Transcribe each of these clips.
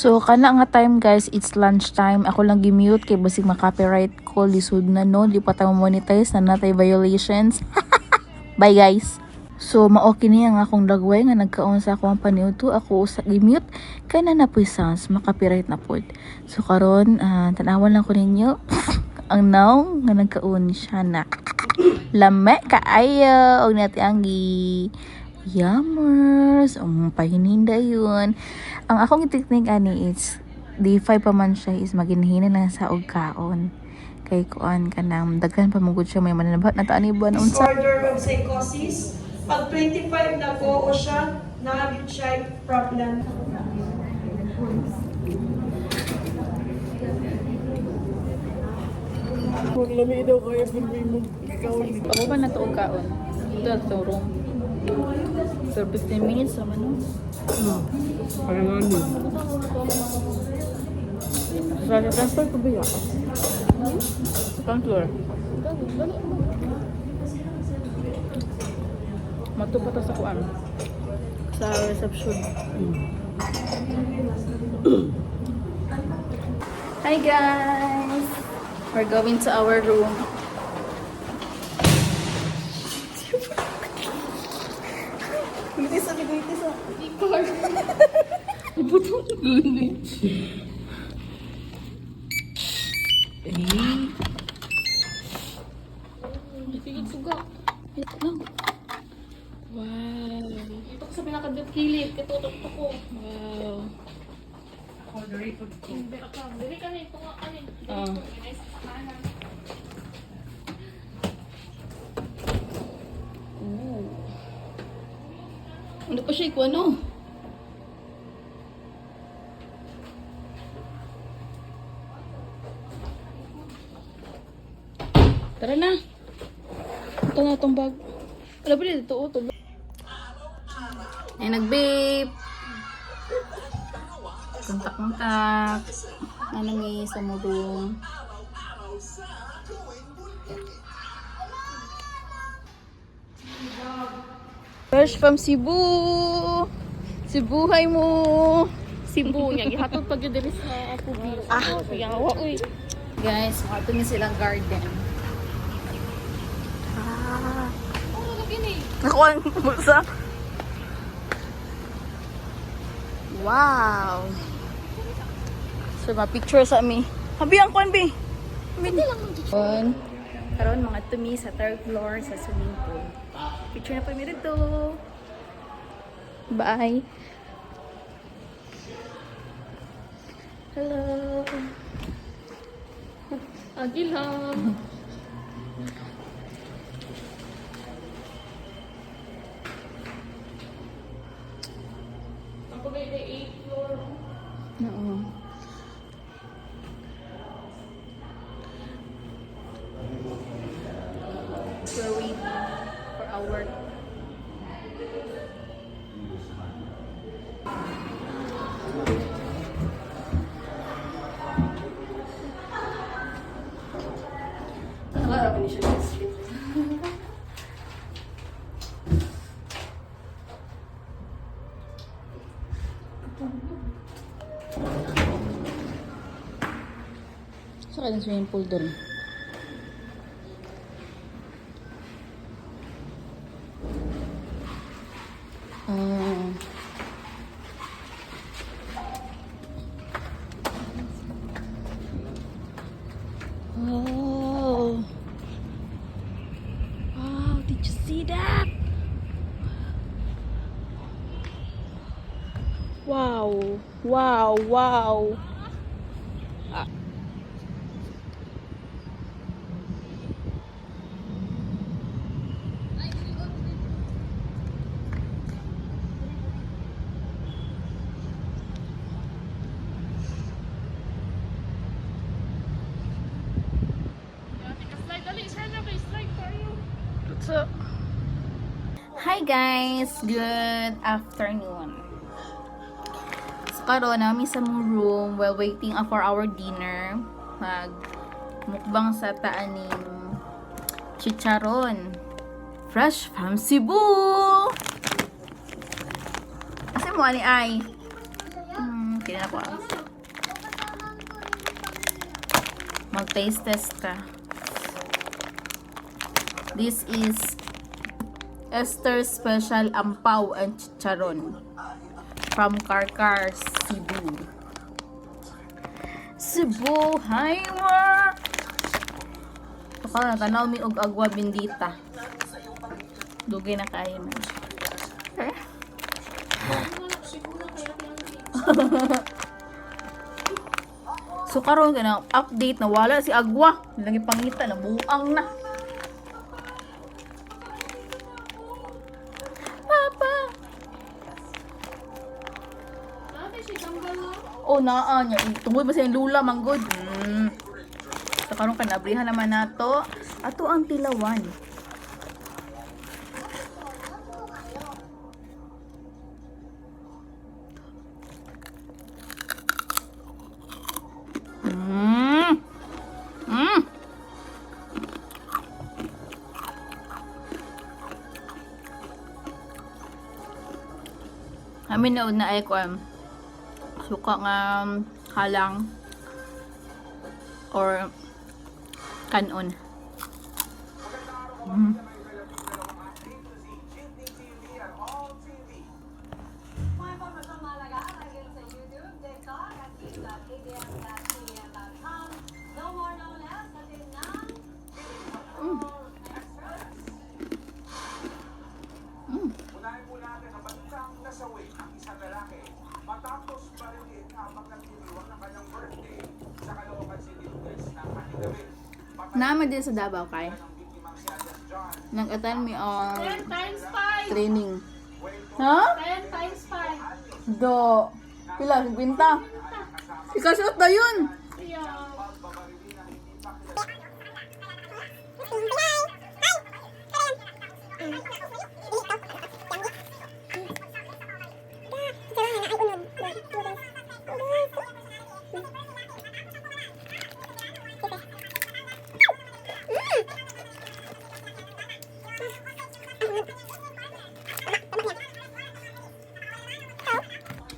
So, kana nga time guys, it's lunch time. Ako lang gi-mute kay basig ma-copyright ko. Lisod na no, di pa tayo monetize na natay violations. Bye guys! So, maoki niya nga akong dagway nga nagkaon sa akong paniuto. Ako sa gi-mute kay na napoy sounds, ma-copyright na pod. So, karon tanawan lang ko ninyo. Ang now nga nagkaon siya na lame kaayo og nati anggi. Yummers! Pahininda yun. Ang akong itiknik ani is, D5 pa man siya is maginhina na sa og kaon. Kay kuan ka nang daghan pa mugod siya may mananabat na taani ba na unsa. Disorder of psychosis. Pag 25 na po o siya, na-acute siya problem. Kung lami daw kaya bilbi mo ikaw ni. Ako ba na to og kaon? Ito to room. For 15 minutes sama no. Parang ano. Sa transfer ko ba yan? Sa counselor. Mato pa ta sa kuan. Sa reception. Hi guys! We're going to our room. Bitis sa bitis sa ikor. Ibutong guni. Ipigit suga. Ito lang. Wow. Ito ko sa pinakadukilid. Katutok ko. Wow. Hindi ka. Dili ka na ito nga kanin. Oh. Ano pa siya ikaw ano? Tara na. Ito na itong bag. Wala ba dito? Ito. Ay, nag-vape. Kontak-kontak. Ano may sa mudong. Fresh from Cebu. Cebuhay mo. Cebu niya. Gihatod pag yun dili sa ako. Yawa, uy. Guys, mato niya silang garden. Ano ka gini? Nakuha ang bulsa. Wow. So, ma-picture sa mi. Habi ang kuan, bi. Hindi lang mag Karon mga tumi sa third floor sa swimming pool. Picture na pa mi dito. Bye. Hello. Agilam. Ako may 8th floor. Oo. We're waiting for our sa kanyang swimming pool doon. Oh. Wow, did you see that? Wow, wow, wow. Slide, dali. Slide na kayo. Slide tayo. So, hi guys! Good afternoon. So, karon namin sa mong room while waiting for our dinner. Mukbang sa taaning chicharon. Fresh from Cebu! Kasi mo ani ay. Kaya ako. Mag-taste test ka. This is Esther Special Ampaw and Chicharon from Karkar, Cebu. Cebu, hiwa! Ito ka na, tanaw mi og agwa bendita. Dugay na kayo na. Okay? So karon ka na update na wala si agwa. Lagi pangita na buang na. Papa. Oh naa nya tungod ba sa lula manggod. So karon ka nabrihan naman nato. Ato ang tilawan. Amin na una ay ko suka nga halang or kanon. Unahin po natin ang balitang nasawi ang isang lalaki matapos barilin habang nagdiriwang ng kanyang birthday sa Caloocan City Police ng Kanigawi. Naman din sa Davao kay. Ang biktimang si Alias John, Nag-attend mi on 10 times 5. training. Ha? 10 times 5. Do. Pila, 50. Ikasot na yun. Yeah. pagbabarilin ng hindi pa kilala.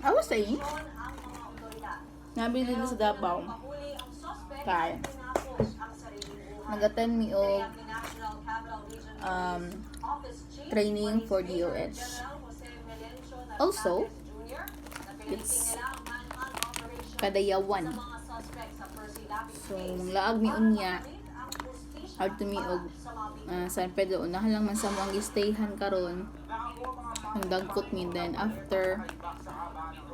I was saying, nabili din sa Davao. Kaya, nag-attend mi og training for DOH. Also, it's kadayawan. So, laag mi unya hard to mi og San Pedro. Unahan lang man sa mo ang stayhan karon. Ang dagkot mi then after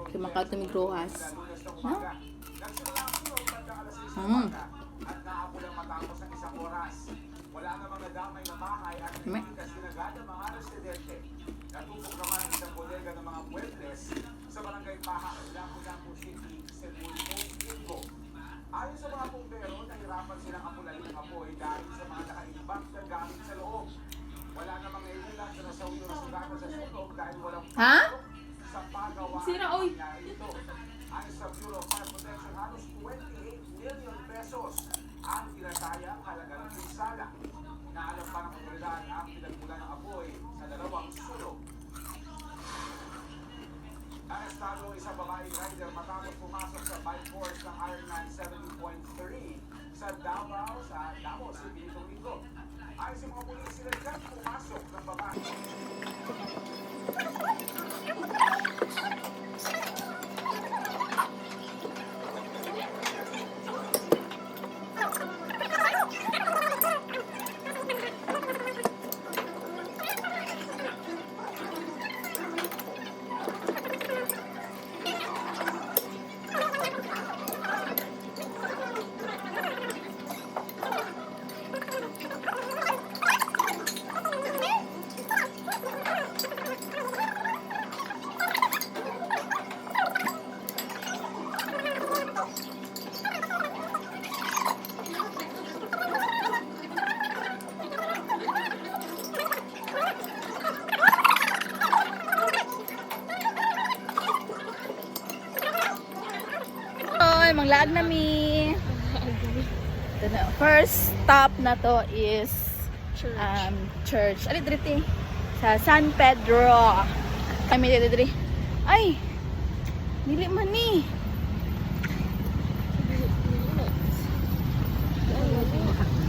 kumakato mi Grohas. Huh? At naabulang matapos ng isang oras. Wala namang nadamay na bahay at May- hindi sinagad ang mga residente. Natupok naman ang isang bodega ng mga puwebles sa barangay Paha, Lapu-Lapu City, Cebu, Linggo. Ayon sa mga pumbero, nahirapan silang apulain ng apoy dahil sa mga nakaibang na gamit sa loob. Wala namang naiulat na nasawi o nasugatan sa sunog dahil walang Ha? sa pagawa Sira, oy! ito. Ayon sa Bureau of Fire Protection, halos 28 million pesos ang tinatayang halaga ng pinsala. Naalam pa ng otoridad ang pinagmulan ng apoy sa dalawang sunog. Arestado ang isang babaeng rider matapos pumasok sa bike course ng Ironman 70.3 sa Davao City nitong linggo. Ayon sa mga pulis, sila dyan pumasok ng babae. Oy, manglaag na mi. Ito na. First stop na to is church. Ali diri sa San Pedro. Kami diri. Ay. Dili man ni.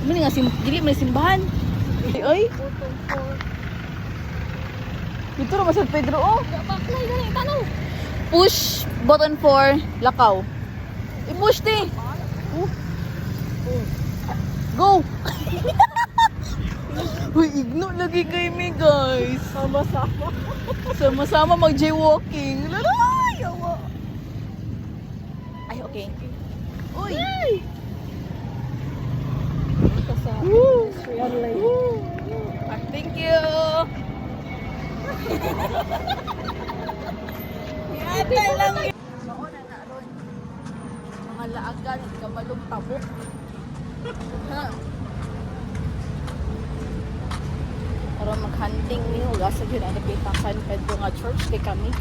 Muna nga dili man simbahan. Ay. Dito ra San Pedro oh. Baklay na lang, tanong. Push button for Lakaw. I-push ti. Go. Uy, igno lagi kay me guys. Sama-sama. Sama-sama mag-jaywalking. Laray! Awa. Ay, okay. Uy! Woo! Woo! Thank you! Yatay lang yun. Mauna na ron. Mga laagan, kabalong tabok. Ha? Para mag-hunting ni Huga sa yun, ano kita San Pedro nga church kay kami.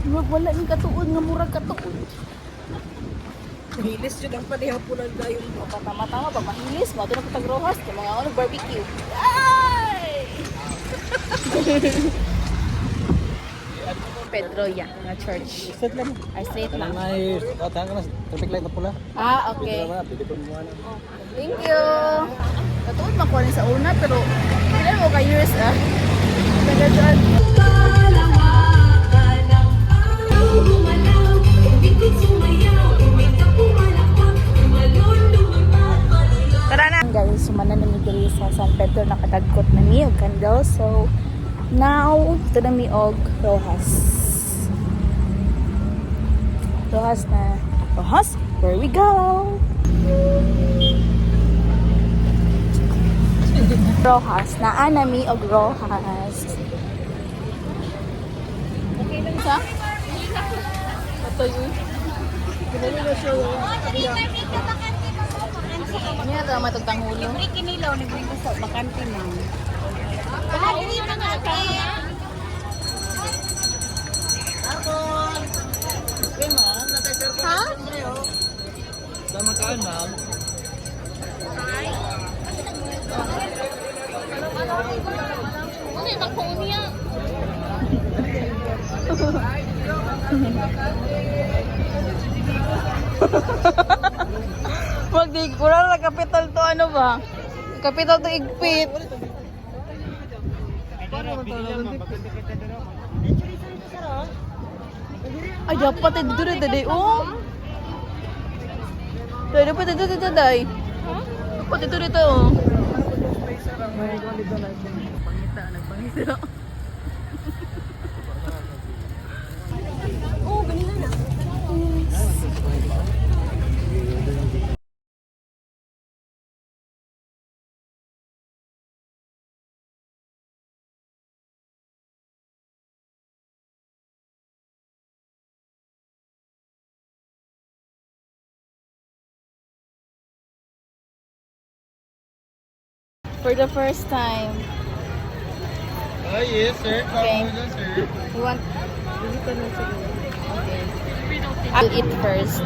Wala yung katuon nga murag katuon. Hilis yun ang panihapunan na yung Tama-tama, pag mahilis, mato na kitag rohas, kaya mga ano, barbecue. Ay! Pedro, yeah, nga church. set lang. Ay, straight lang. May tahan ka na, traffic light na pula. Ah, okay. Pwede po mo na. Thank you! Katuon makuha sa una, pero ilan mo ka-years, ah? Taga dyan. Tara na! Guys, sumana na mi diri sa San Pedro, nakadagkot na mi og candle. So, now, ito na mi og Rojas. Rojas na. Rojas, where we go? Rojas, naa na mi og Rojas. Okay lang siya? Ito yun. Kinali na siya. Niya ito naman itong tangulo. Kinilaw, nagbigo sa bakante man. Ha? Sama kaan, ma'am. Ano yung bangko niya? Wag di kurang na kapital to ano ba? Kapital to igpit. Ay, dapat ito rin taday. Oh! Dapat ito rin taday. Dapat ito rin oh. Pangita, nagpangita. Oo, ganun na. For the first time. Oh, yes, sir. Okay. sir. You want? Okay. I'll eat first.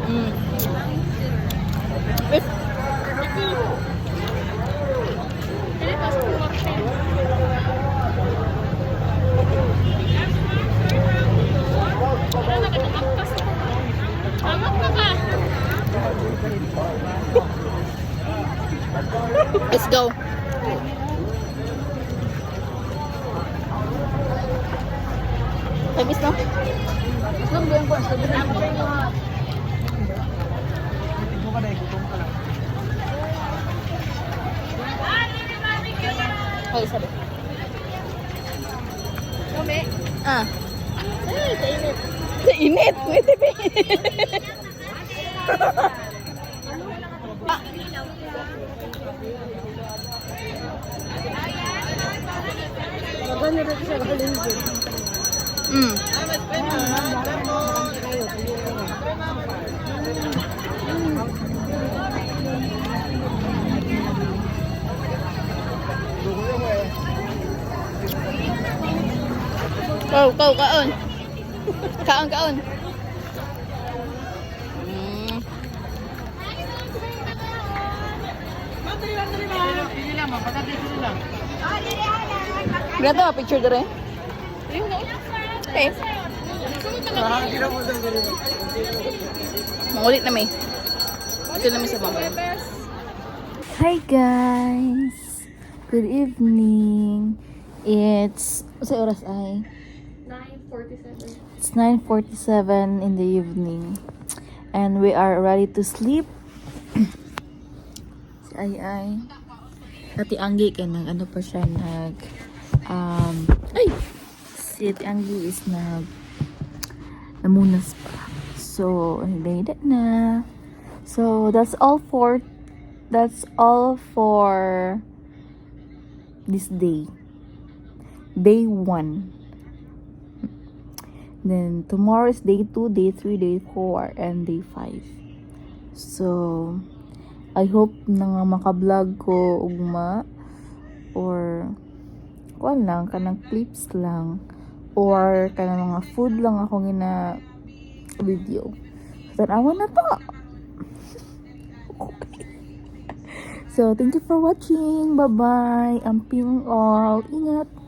Mm. Wait. Let's go. Habis no? Belum bilang kuat sebenarnya. Oh, sabi. Ah. Ay, kainit. Kainit? Pwede ba? Mm. Kaon. Kaon. Grabe picture dire. Okay. Mangulit na may. Ito na may sa baba. Hi guys! Good evening! It's... Sa oras ay? 9:47. It's 9:47 in the evening. And we are ready to sleep. Si Ay. Ate Anggi kaya ano pa siya si Ate Anggi is namunas pa. So, anyway, that na. So, that's all for this day. Day 1. Then, tomorrow is day 2, day 3, day 4, and day 5. So, I hope na nga maka-vlog ko ugma or kuan lang kanang clips lang or kanang mga food lang ako gina video. Tanawa na to. So, thank you for watching. Bye-bye. Amping all. Ingat.